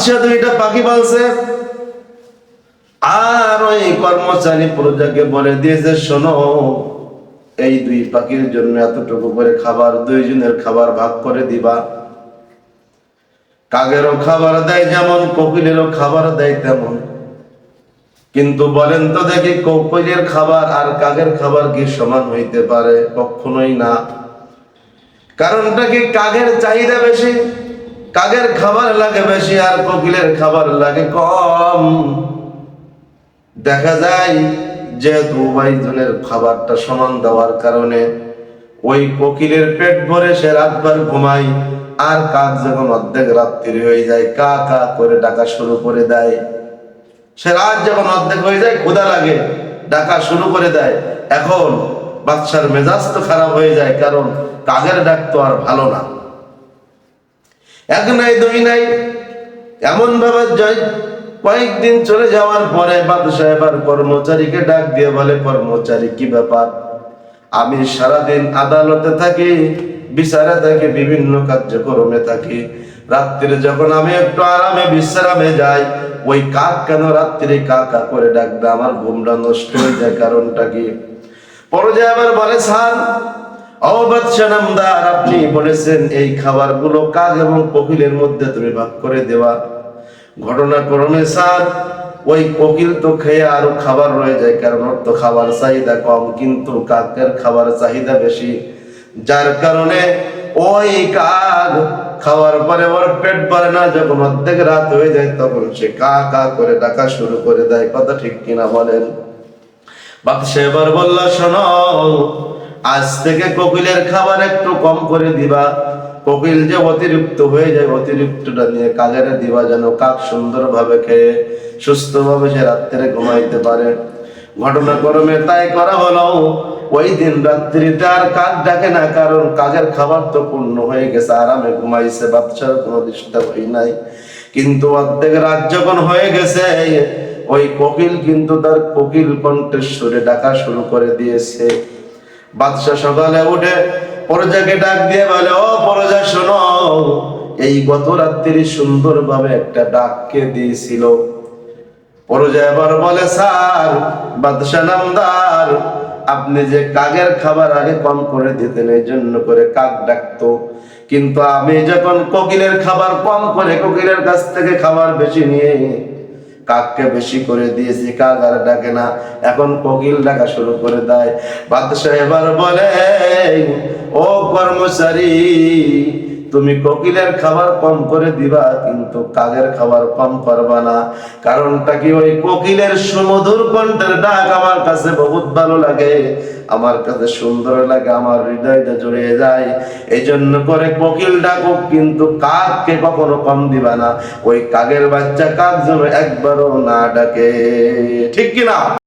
বাদশাহ দুইটা পাখি পালছে, আর ওই কর্মচারী প্রজাকে বলে দিয়েছে, শোনো, এই দুই পাখির জন্য এতটুকু করে খাবার, দুইজনের খাবার ভাগ করে দিবা। কাকেরও খাবার দেয় যেমন, কোকিলেরও খাবার দেয় তেমন। কিন্তু বলেন তো দেখি, কোকিলের খাবার আর কাকের খাবার কি সমান হইতে পারে? কখনোই না। কারণটা কি? কাকের চাহিদা বেশি, কাকের খাবার লাগে বেশি, আর কোকিলের খাবার লাগে কম। দেখা যায় যেহেতু উভয়জনের খাবারটা সমান দেওয়ার কারণে ওই কোকিলের পেট ভরে সে রাতভর ঘুমায়, আর কাক যখন অর্ধেক রাত্রি হয়ে যায় কা কা করে ডাকা শুরু করে দেয়। সে রাত যখন অর্ধেক হয়ে যায়, ক্ষুধা লাগে, ডাকা শুরু করে দেয়। এখন বাদশার মেজাজ তো খারাপ হয়ে যায়, কারণ কাকের ডাক তো আর ভালো না। এক নাই দুই নাই, এমন ভাবে যায়। কয়েকদিন চলে যাওয়ার পরে বাদশাহ এবার কর্মচারীকে ডাক দিয়ে বলে, কর্মচারী, কি ব্যাপার? আমি সারাদিন আদালতে থাকি, বিচারে থাকি, বিভিন্ন কার্যক্রমে থাকি, রাত্রিরে যখন আমি একটু আরামে বিশ্রামে যাই, ওই কাক কেন রাত্রি কা কা করে ডাকবে? আমার ঘুমটা নষ্ট হয়ে যায়, কারণটা কি? পর্যায়ে আবার বলে, স্যার, ও বাদশাহ নামদার, আপনি বলেছেন এই খাবারগুলো কাক এবং কোকিলের মধ্যে তুমি ভাগ করে দেওয়া। ঘটনাক্রমে স্যার, ওই কোকিল তো খেয়ে আরো খাবার রয়ে যায়, কারণ ওর তো খাবার চাহিদা কম, কিন্তু কাকের খাবার চাহিদা বেশি। যার কারণে ওই কাক খাওয়ার পরে ওর পেট ভরে না, যখন অর্ধেক রাত হয়ে যায় তখন সে কা কা করে ডাকা শুরু করে দেয়। কথা ঠিক কিনা বলেন? বাদশা এবার বলল, শোনো, আজ থেকে কোকিলের খাবার একটু কম করে দিবা। কোকিল যে অতিরিক্ত হয়ে যায়, অতিরিক্তটা নিয়ে কাকেরে দিবা, যেন কাক সুন্দরভাবে খেয়ে সুস্থভাবে সে রাত্রে ঘুমাইতে পারে। ঘটনাক্রমে তাই করা হলো। ওই দিন রাত্রিতে আর কাক ডাকে না, কারণ কাকের খাবার তো পূর্ণ হয়ে গেছে, আরামে ঘুমাইছে, বাদশার কোনো ডিস্টার্ব হয় নাই। কিন্তু অর্ধেক রাত যখন হয়ে গেছে, ওই কোকিল কিন্তু তার কোকিল কণ্ঠেশ্বরে ডাকা শুরু করে দিয়েছে। বাদশাহ সকালে উঠে প্রজাকে ডাক দিয়ে বলে, ও প্রজা, শোনো, এই গত রাত্রি সুন্দরভাবে একটা ডাককে দিয়েছিল। প্রজা এবার বলে, স্যার, বাদশাহ নামদার, আপনি যে কাকের খাবার আগে কম করে দিতেন, এই জন্য করে কাক ডাকতো, কিন্তু আমি যখন কোকিলের খাবার কম করে কোকিলের কাছ থেকে খাবার বেশি নিয়ে কাককে বেশি করে দিয়েছি, কাক আর ডাকে না, এখন কোকিল ডাকা শুরু করে দেয়। বাদশাহ এবার বলে, ও কর্মচারী, তুমি কোকিলের খাবার কম করে দিবা, কিন্তু কাকের খাবার কম করবা না। কারণটা কি? ওই কোকিলের সুমধুর কণ্ঠের ডাক আমার কাছে বহুত ভালো লাগে, আমার কাছে সুন্দর লাগে, আমার হৃদয়টা জড়িয়ে যায়। এই জন্য করে কোকিল ডাকুক, কিন্তু কাককে কখনো কম দিবা না। ওই কাকের বাচ্চা কাক যেন একবারও না ডাকে। ঠিক কিনা?